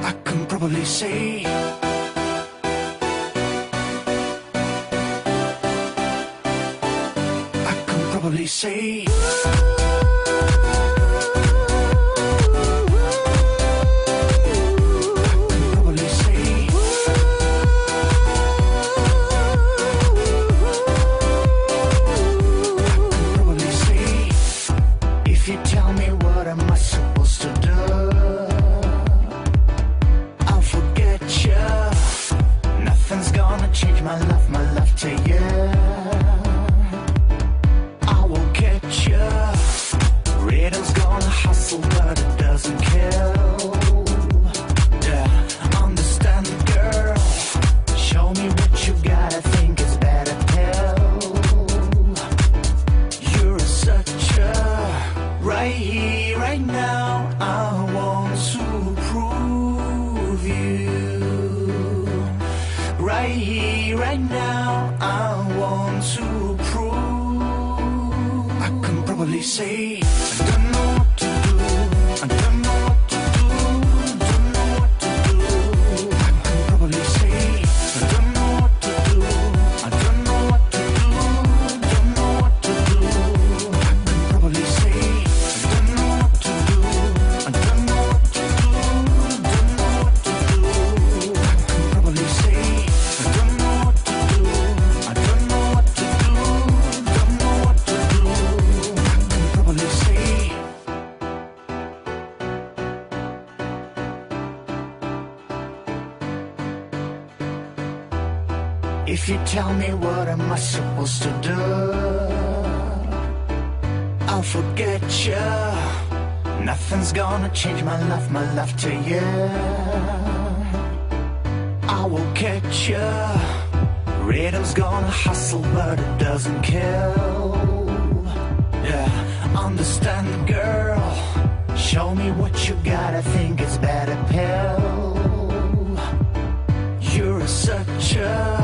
I can probably say I can probably say If you tell me what am I supposed to do, I'll forget you. Nothing's gonna change my love to you. I will catch you. Rhythm's gonna hustle but it doesn't kill. Yeah, understand girl. Show me what you got, I think it's better pill. You're such a